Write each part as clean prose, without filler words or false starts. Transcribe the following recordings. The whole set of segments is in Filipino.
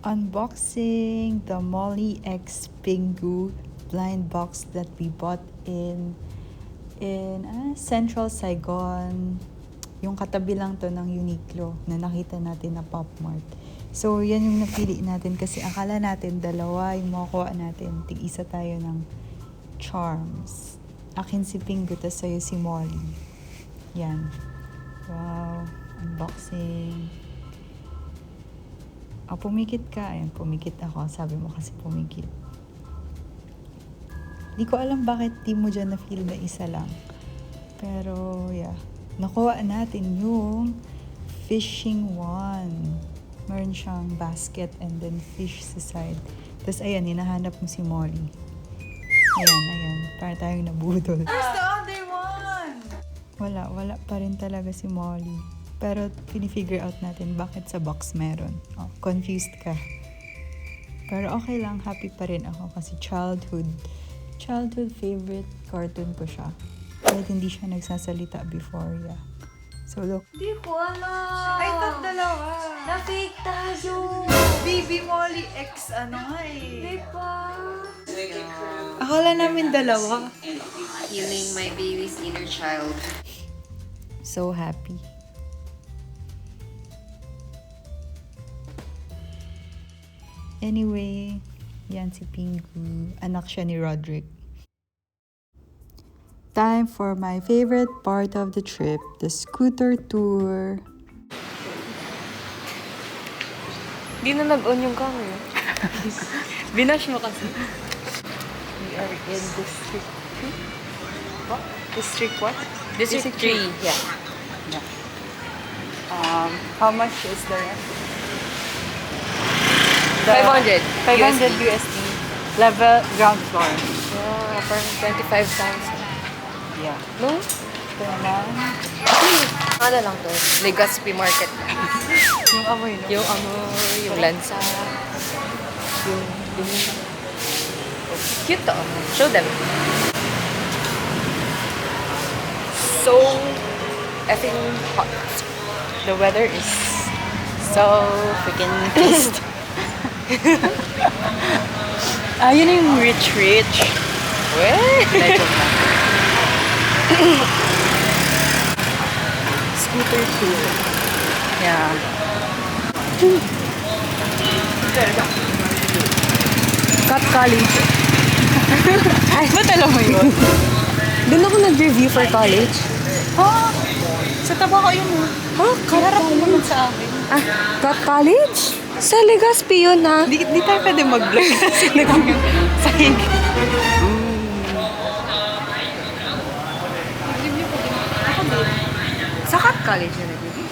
unboxing the Molly X Pingu blind box that we bought in Central Saigon. Yung katabi lang to ng Uniqlo na nakita natin na Pop Mart. So, yan yung napili natin kasi akala natin dalawa yung makukuha natin. Tig-isa tayo ng charms. Akin si Pingu, tas sa'yo si Molly. Yan. Wow. Unboxing. Pumikit ka. Ayan, pumikit ako. Sabi mo kasi pumikit. Di ko alam bakit di mo dyan na-feel na isa lang. Pero, yeah. Nakuha natin yung fishing one. Meron siyang basket and then fish sa side. Tapos, ayan, hinahanap mo si Molly. Ayan. Para tayong nabudol. Where's the other one? Wala pa rin talaga si Molly. Pero, pinifigure out natin bakit sa box meron. Confused ka. Pero okay lang, happy pa rin ako kasi childhood favorite cartoon ko siya. Kahit hindi siya nagsasalita before, yeah. So, look. Di ko alam. I thought dalawa. Na-fake tayo. Baby Molly X, ano nga Di eh. ba? Akala namin dalawa. Healing my baby's inner child. So happy. Anyway, yan si Pingu. Anak siya ni Roderick. Time for my favorite part of the trip, the scooter tour. Di na nag-on yung camera. Binash mo kasi. We are in District 3. What? District what? District 3. Yeah. How much is the rent? 500. 500 USD. Level ground floor. Yeah, parang 25,000. Yeah. No? Ito naman. Ano lang to? Legazpi Market. Yung amoy, no? Yung yung lansa. Yung cute to. Show them. So effing hot. The weather is so freaking pissed. Yun yung rich. Wait. Scooter tour. Yeah. Cut college. Ba't alam mo yun? Doon ako nag-review for college. Sa taba ko yun. Harap mo naman sa akin. Cut college? Sa Legazpi yun, ha? Di tayo pwede mag-vlog kasi sahig. Sa Cut College na nag-review?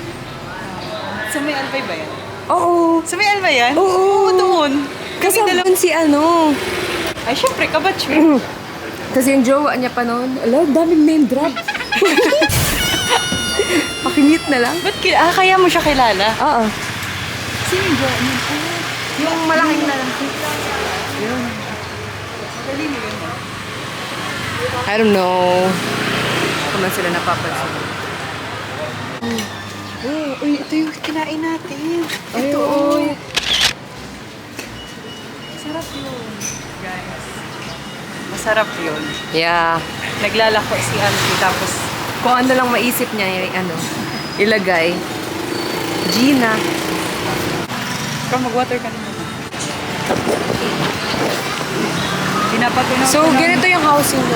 Sa may Albay ba yan? Oo. Sa may Albay yan? Oo. Doon. Kasama si ano. Ay, syempre, kabatch mo. Kasi yung jowa niya pa noon. Ala, daming name drop. Pakingit na lang. Ba't kaya mo siya kilala? Oo. Sino yung jowa niya? Yung malaking na lang. Yun. Dali mo yun, I don't know. Kung man sila napapansin. Uy, ito yung kinain natin. Ay, Ito, oo. Masarap yun. Guys. Masarap yun. Yeah. Naglalako si Auntie, tapos Kung ano lang maisip niya, yung ilagay. Gina. ikaw mag-water ka naman. Pinapatunaw So, ganito yung housing mo.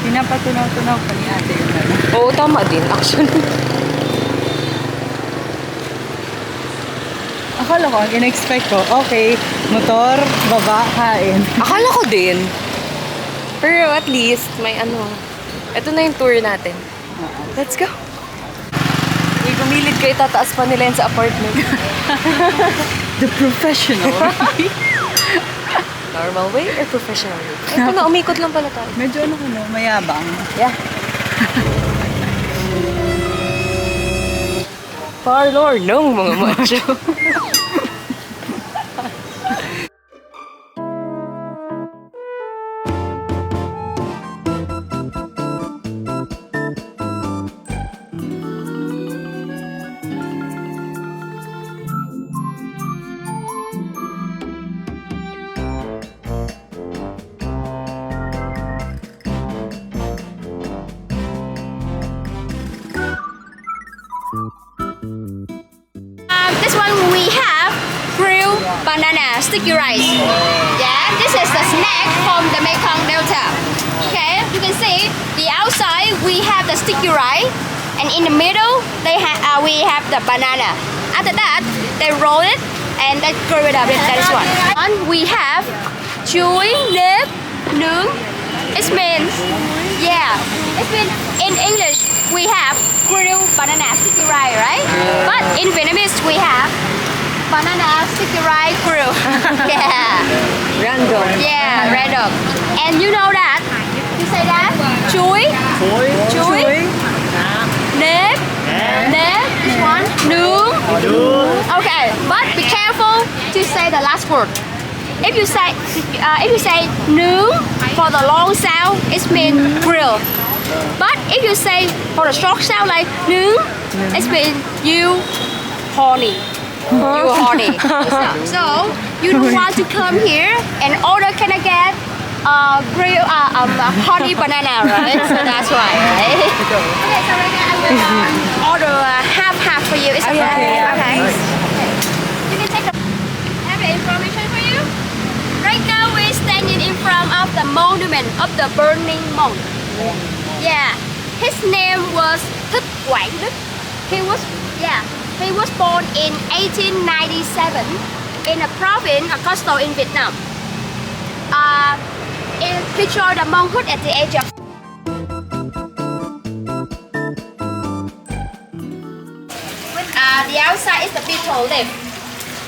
Pinapatunaw pa ni ate yung ano. Oo, tama din, actually. Akala ko, ang in-expect ko, okay, motor, baba, kain. Akala ko din. Pero at least, may ito na yung tour natin. Let's go. Uy, gumilid kayo, tataas pa nila yan sa apartment. The professional. Normal way or professional way? Ito na, umikot lang pala tayo. Medyo mayabang. Yeah. Parlor ng mga macho. banana sticky rice. Yeah, this is the snack from the Mekong Delta. Okay, you can see the outside we have the sticky rice, and in the middle we have the banana. After that, they roll it and they grill it up. That is one. And we have chuối nếp nướng. It means in English we have grilled banana sticky rice, right? But in Vietnamese we have banana sticky rice grill. Yeah. Random. Yeah, random. And you know that? You say that? Chuối. Chuối. Nếp. Nếp. This one. Nướng. Okay, but be careful to say the last word. If you say nướng for the long sound, it means grill. But if you say for the short sound like nướng, it means you horny. You horny. So you don't want to come here and order. Can I get honey banana, right? So that's why, right? Okay, so right now I will order half for you. It's okay. Okay. You can take the. I have information for you. Right now we're standing in front of the monument of the burning monk. Yeah, his name was Thích Quảng Đức. He was born in 1897 in a province of Coastal in Vietnam. He joined the monkhood at the age of. The outside is the people live.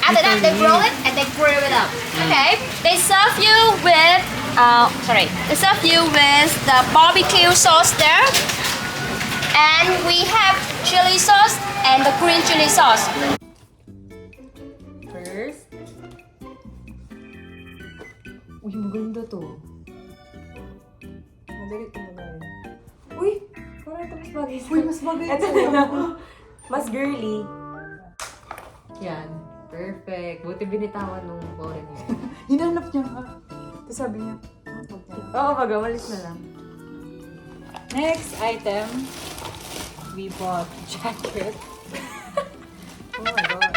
After that, they roll it and they grill it up. Okay, they serve you with the barbecue sauce there, and we have chili sauce and the green chili sauce. First. Uy, maganda to. Madali ito magaling. Uy, parang ito mas bagay sa... Uy, mas bagay Ito sa'yo. na. Mas girly. Yan. Perfect. Buti binitawan nung foreigner. Hinanap niya nga. Tapos sabi niya, huwag niya. Oo, magawalis na lang. Next item, we bought jacket. Oh my god.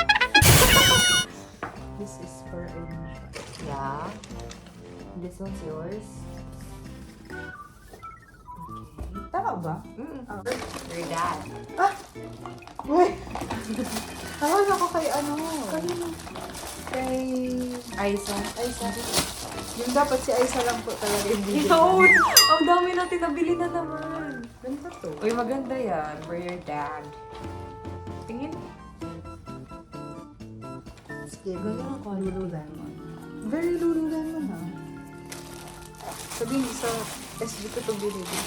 This is for Alicia. Yeah. This one's yours. Tama ba? Your dad. Uy! Tawag ako kay ano? Kay Aisa. Aisa. Yung dapat si Aisa lang po talaga yung bibili. Yun! Ang dami natin nabili na naman. Ganda to. Uy, maganda yan. For your dad. Tingin. Sige, gano'n ako. Lululemon. Very Lululemon ha. Sabihin sa SG ko ito binili.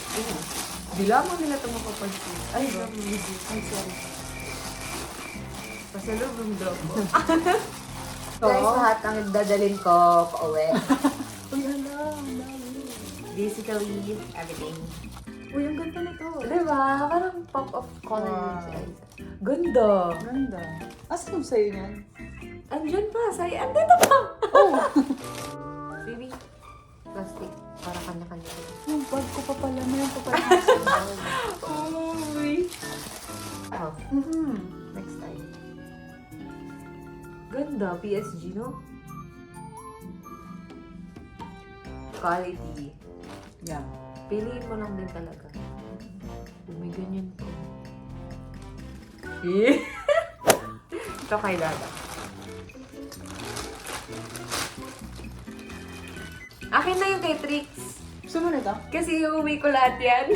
Bila mo nila ito makapansin. Ay, sorry. Ay, sorry. Pasalubong daw mo. Guys, lahat ang dadalhin ko pa uwi. Uy, hala. Ang dami. Basically, everything. Uy, ang ganda nito. Diba? Parang pop-up color Wow. sa Aisa. Ganda. Ganda. Asan yung sa'yo niyan? Andyan pa. Andito pa. Oh! Baby. Plastic. Para kanya-kanya. Yung bag ko pa pala. Mayroon pa pala ako sa bag. Uy. Oh, Next time. Ganda. PSG, no? Quality. Yeah. Piliin mo lang din talaga. May ganyan to. Eh? Ito kay Dada. Akin na yung kay Trix. Gusto mo na ito? Kasi iuwi ko lahat yan.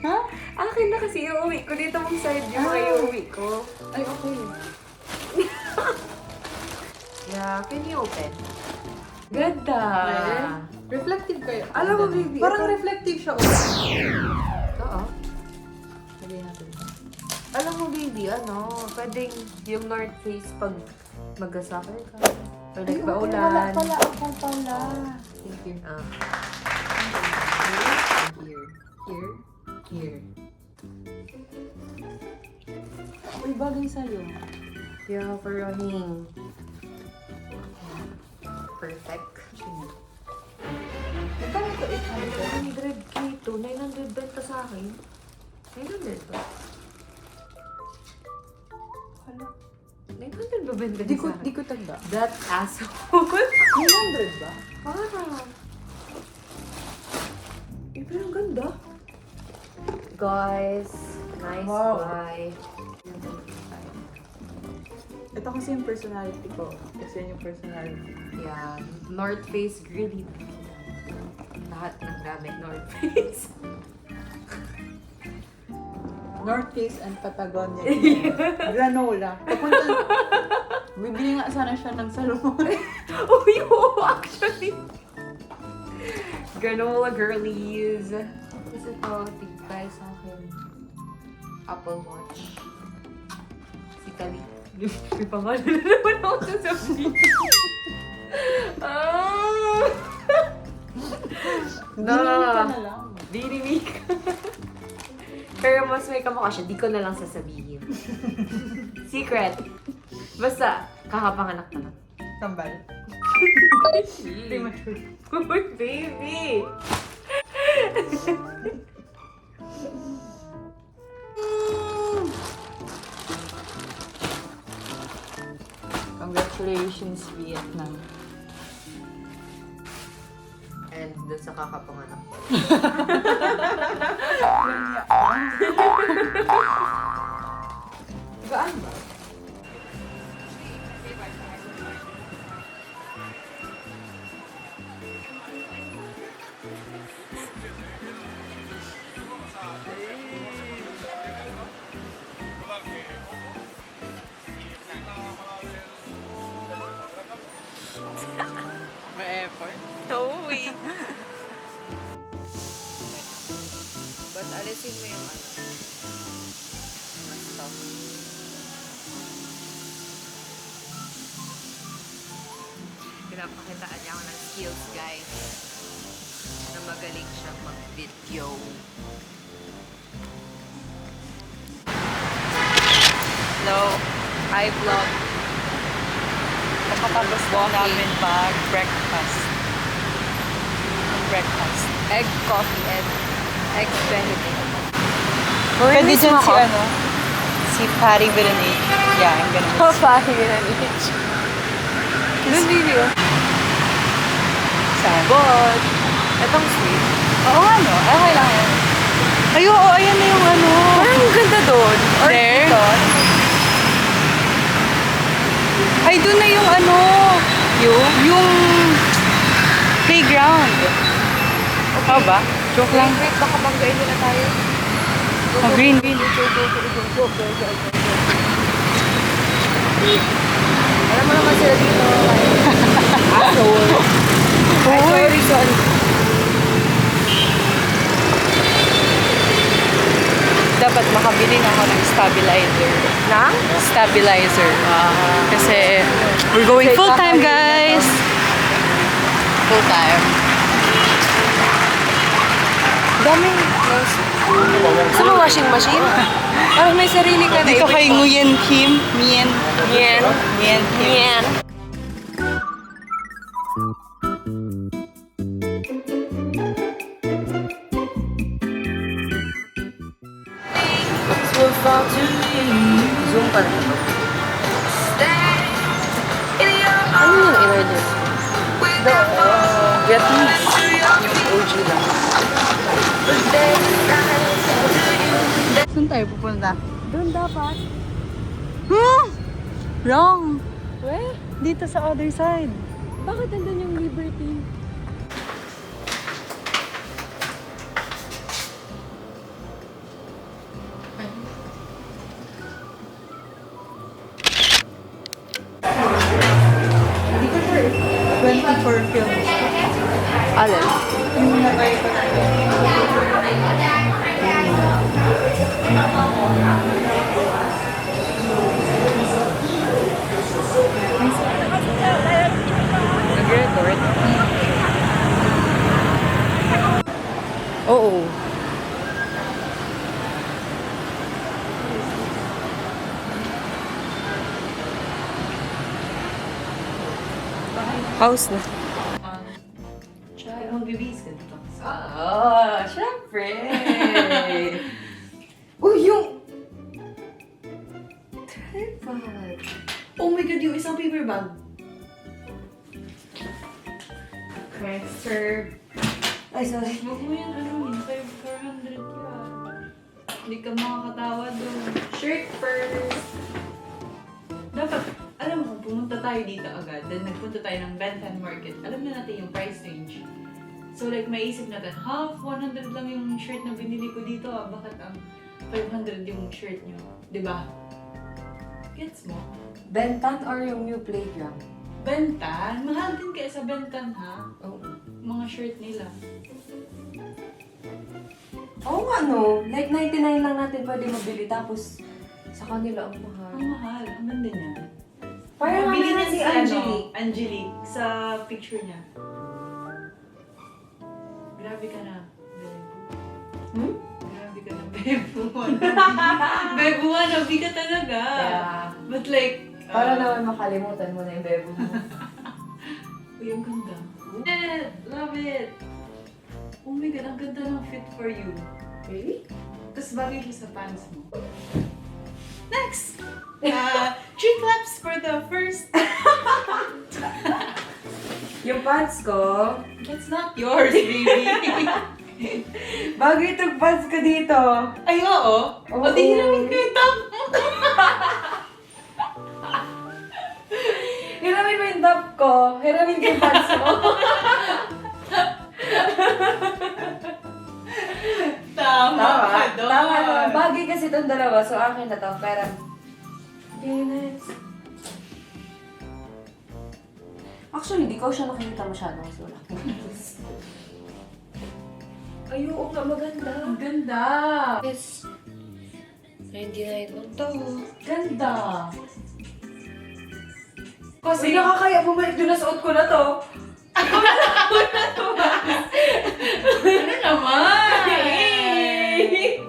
Ha? Akin na kasi iuwi ko. Dito mong side yung mga iuwi ko. Ay, okay. Yeah, can you open? Ganda! Reflective kayo. Alam mo, baby, Parang ito- reflective siya. Oo. Sabihin natin. Alam mo, baby, pwedeng yung North Face pag mag-soccer ka. Or Ay, nagpaulan. wala pala ako pala. Thank you. Here. Here. Uy, bagay sa'yo. Yeah, for running. Perfect. Magkano ito? 100k to. 900 benta sa akin. 900 ba? Hala. 900 ba benta Di niya ko, sa akin. di ko tanda. That asshole. 100 ba? Parang. Pero ang ganda. Guys, nice Wow. buy. Ito kasi yung personality ko. Kasi yun yung personality. Yeah, North Face really. Lahat ng gamit North Face. North Face and Patagonia. Granola. Papunta. Bibili nga sana siya ng salmon. Oh, yo, actually. Granola girlies. Kasi ito, tigay sa akin. Apple Watch. Si Kali. May pangalan na naman ako sasabihin. Ah! Binili ka na lang. Binili ka. Pero mas may kamukha siya, di ko na lang sasabihin. Secret. Basta, kakapanganak na lang. Kambal. Premature. Uy, baby! Congratulations, Vietnam. And dun sa kakapanganak ko. Gaan ba? May effort. No way. But alisin mo yung ano. Stop. Pinapakitaan niya ako ng skills, guys. Na magaling siya mag-video. Hello. Hi, vlog. Pagkatapos po namin mag-breakfast. Breakfast. Egg coffee and egg benedict. Pwede miss dyan mo si ako? ano? Si Patty Virenage. Yeah, I'm gonna miss. Patty Virenage. Doon video. Saan? But, etong sweet. Oo nga no, okay lang yan. Ay, oo, ayan na yung ano. Parang ang ganda doon. Or There? dito. Ay, doon na yung ano. Yung playground. Okay. ba? Joke lang. Wait, baka banggain nila tayo. Oh, green. Alam mo naman sila dito. Asshole. Ay, sorry, sorry. Dapat makabili na ako ng stabilizer. Nang? Stabilizer. Kasi we're going Okay, full time, kakain na guys. Full time. Dami. Gusto mo washing machine? Parang may sarili ka na. Dito kay Nguyen Kim. Nguyen. Nguyen. Nguyen Kim. Yan. Zoom pa rin. Ano yung in-order? Vietnamese. OG lang. Saan tayo pupunta? Doon dapat. Wrong. Where? Dito sa other side. Bakit nandun yung Liberty? Hindi ko sure. 24 films. Alin? Yung nakayo ko na. Nag-record? Oo. House na. Magbibis ka dito. Syempre! Uy, yung... Tripod. Oh my God, yung paper bag. Okay, sir. Ay, sorry. Huwag mo yan, ano, 400 yan. Hindi ka makakatawa doon. Shirt first. Dapat, alam mo, kung pumunta tayo dito agad, then nagpunta tayo ng Bentham Market, alam na natin yung price range. So like, maisip natin, half, 100 lang yung shirt na binili ko dito, bakit ang 500 yung shirt nyo? Diba? Gets mo? Bentan or yung new playground? Bentan? Mahal din kaya sa Bentan, ha? Oo. Mga shirt nila. Oo nga, no. Like, 99 lang natin pwede mabili, tapos sa kanila ang mahal. Ang mahal. Ang ganda niya. Parang Bili nga niya si si Angelique. Angelique, sa picture niya. Grabe ka na, Bebo. Hmm? Grabe ka na, Bebo. Bebo, nabi ka talaga. Yeah. But like, Para naman makalimutan mo na yung bebo mo. uy, ang ganda. Love it. Oh my God, ang ganda ng fit for you. Really? Tapos bagay siya sa pants mo. Next! 3 claps for the first. Yung pants ko, That's not yours, baby. bagay itong pants ko dito. Ay, oo. Oo. O, di hiramin ko yung top mo. Hiramin mo yung top ko, hiramin ko yung pants mo. Tama ka doon. Tama naman. Bagay kasi itong dalawa, so akin na to. Pero, okay, next. Actually, di ko siya nakikita masyado kasi wala akong clothes. Ay, oo nga, maganda. Ang ganda. Yes. 99 lang to. Ganda. Kasi nakakaya bumalik doon na suot ko na to. Ano naman? Okay,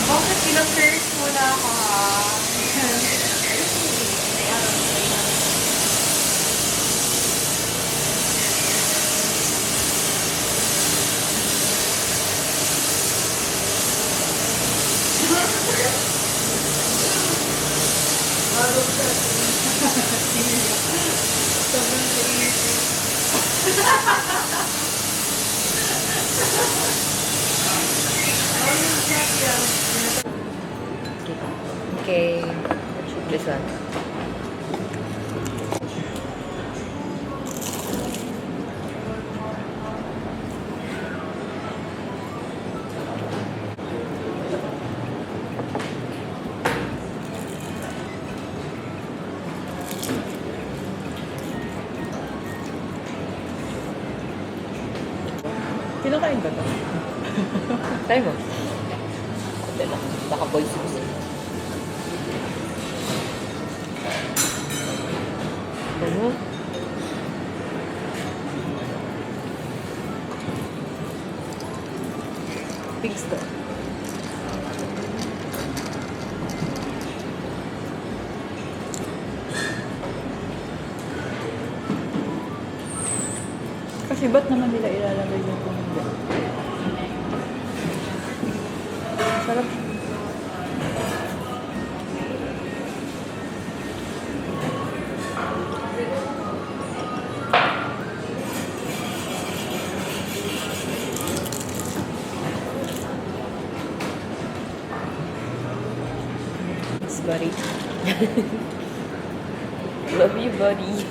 Bakit pina-first mo na ako, ha? Okay. This one. Kinakain ba ito? Try mo. Hindi lang. Baka poisonous. Kasi ba't naman nila ilalagay yung kung hindi? Sarap. Thanks, buddy. Love you, buddy.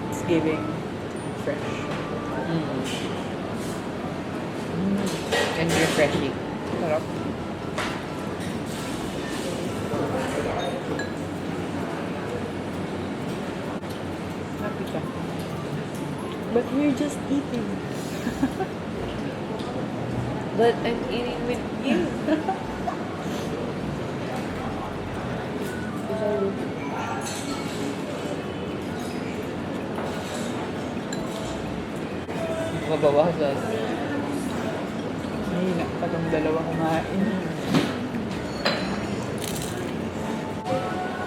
It's giving fresh. And refreshing. Sarap. Happy ka. But we're just eating. But I'm eating with you. Mabawasan. Mahina pa tong dalawa kumain.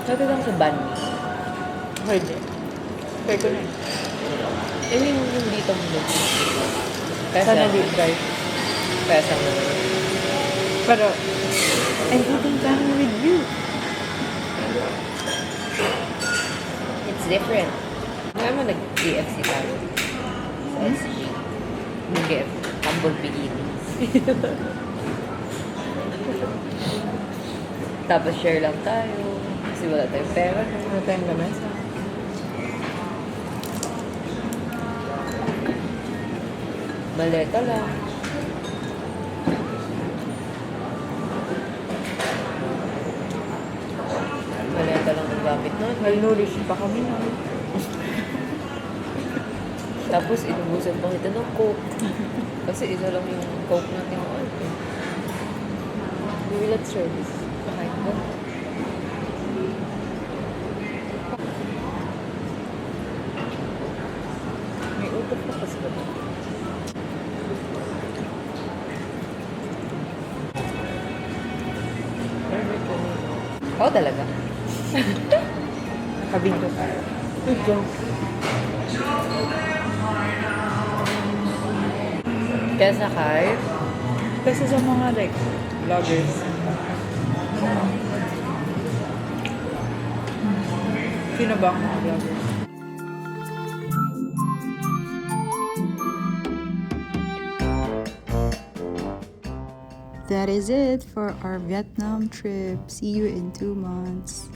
Sabi lang sa banh mi. Pwede. Try ko na eh. I mean, yung dito mo. Sana deep fry. Pesa mo. Pero, I'm eating time with you. It's different. Ngayon mo nag-KFC tayo. Sa SG. Nag-KFC. Humble beginnings. Tapos share lang tayo. Kasi wala tayong pera. Ano tayong lamesa? Maleta lang. Maleta lang ang gamit nun. Malnourished pa kami na. Tapos inubusan pa kita ng Coke. Kasi isa lang yung Coke natin ng order. Maybe let's try this. Pakain ko. May utot pa kasi ba? Oo talaga. Nakabinto tayo. Ito. Kaya sakay. Kasi sa mga like, vloggers. Sino ba ang mga vloggers? That is it for our Vietnam trip. See you in 2 months.